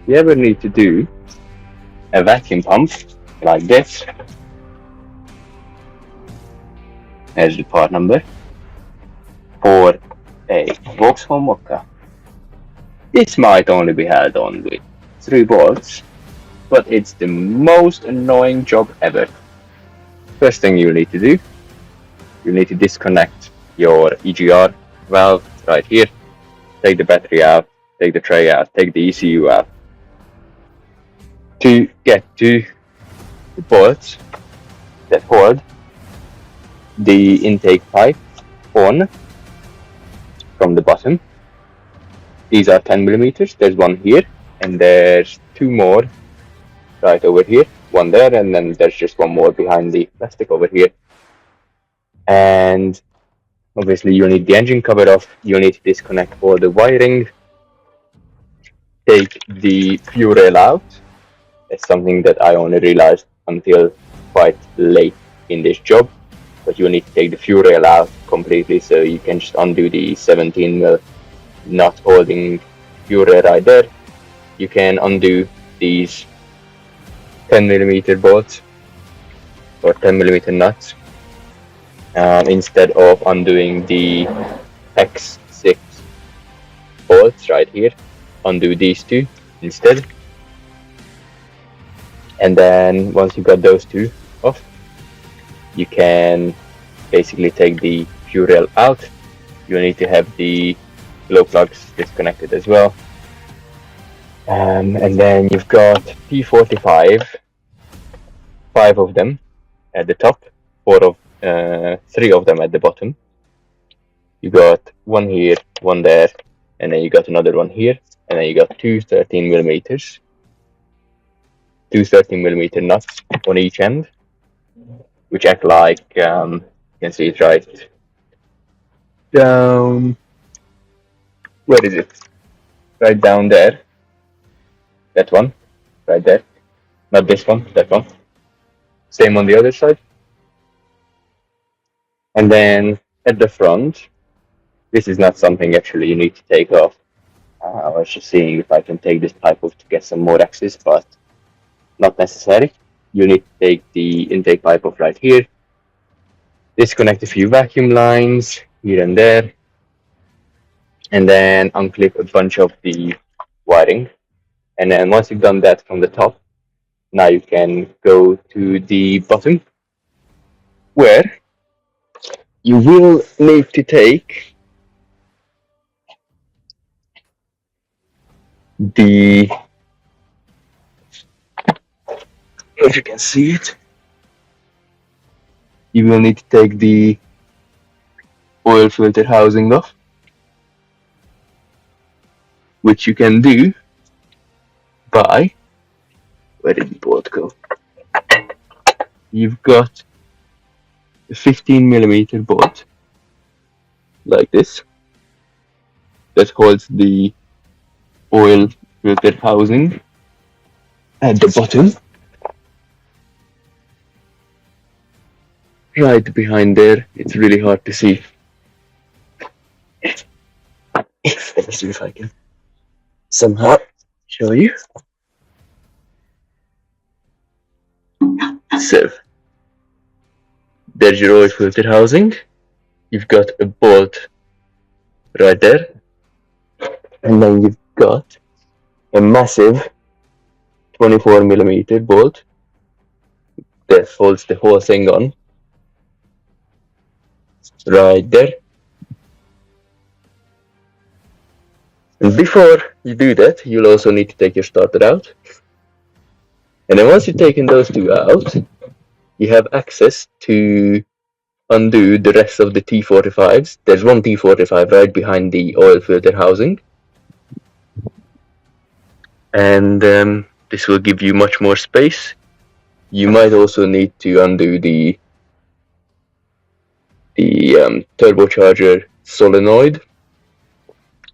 you ever need to do a vacuum pump like this, there's the part number, for a Vauxhall Mokka. This might only be held on with 3 bolts, but it's the most annoying job ever. First thing you need to do, you need to disconnect your EGR valve right here, take the battery out, take the tray out, take the ECU out. To get to the bolts that hold the intake pipe on from the bottom. These are 10 millimeters. There's one here, and there's 2 more right over here. One there, and then there's just one more behind the plastic over here. And obviously you need the engine cover off. You need to disconnect all the wiring. Take the fuel rail out. It's something that I only realized until quite late in this job. But you need to take the fuel rail out completely, so you can just undo the 17mm nut holding fuel rail right there. You can undo these 10mm bolts or 10mm nuts instead of undoing the X6 bolts right here. Undo these 2 instead. And then once you got those 2 off, you can basically take the fuel rail out. You need to have the glow plugs disconnected as well. And then you've got P45, 5 of them at the top, 3 of them at the bottom. You got one here, one there, and then you got another one here, and then you got 2 13mm. 2 13mm nuts on each end, which act like, you can see it right down, where is it? Right down there. That one, right there. Not this one, that one. Same on the other side. And then at the front, this is not something actually you need to take off. I was just seeing if I can take this pipe off to get some more access, but not necessary. You need to take the intake pipe off right here. Disconnect a few vacuum lines here and there. And then unclip a bunch of the wiring. And then once you've done that from the top, now you can go to the bottom, where you will need to take the, if you can see it, you will need to take the oil filter housing off, which you can do by, where did the bolt go? You've got a 15mm bolt like this that holds the oil filter housing at the bottom, right behind there. It's really hard to see. Let's see if I can somehow show you. So there's your oil filter housing. You've got a bolt right there, and then you've got a massive 24mm bolt that holds the whole thing on right there. And before you do that, you'll also need to take your starter out. And then once you've taken those 2 out, you have access to undo the rest of the T45s. There's one T45 right behind the oil filter housing. And this will give you much more space. You might also need to undo the turbocharger solenoid,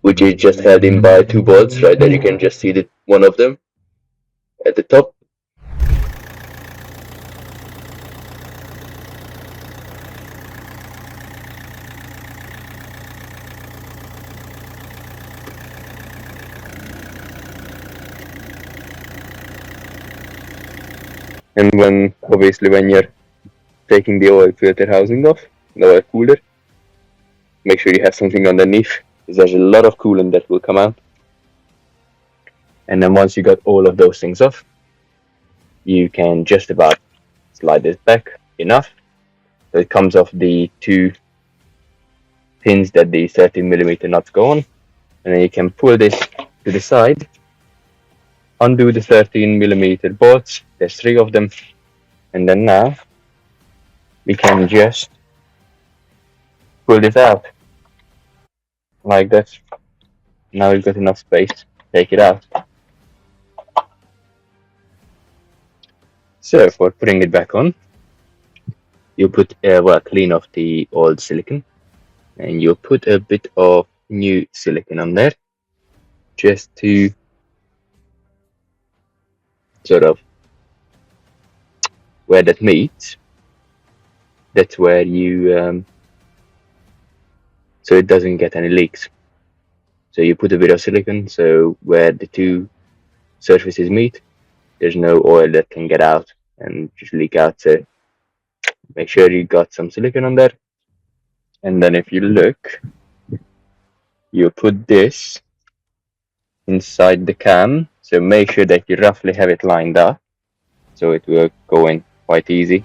which is just held in by 2 bolts right there. You can just see that one of them at the top. And obviously when you're taking the oil filter housing off, the oil cooler, make sure you have something underneath, because there's a lot of coolant that will come out. And then once you got all of those things off, you can just about slide this back enough so it comes off the two pins that the 13mm nuts go on, and then you can pull this to the side, undo the 13mm bolts. There's 3 of them, and then now we can just pull this out like that. Now we've got enough space. Take it out. So for putting it back on, you put clean off the old silicone, and you put a bit of new silicone on there, just to sort of where that meets. That's where you so it doesn't get any leaks. So you put a bit of silicone, so where the two surfaces meet, there's no oil that can get out and just leak out. So make sure you got some silicone on there. And then if you look, you put this inside the cam. So make sure that you roughly have it lined up, so it will go in quite easy.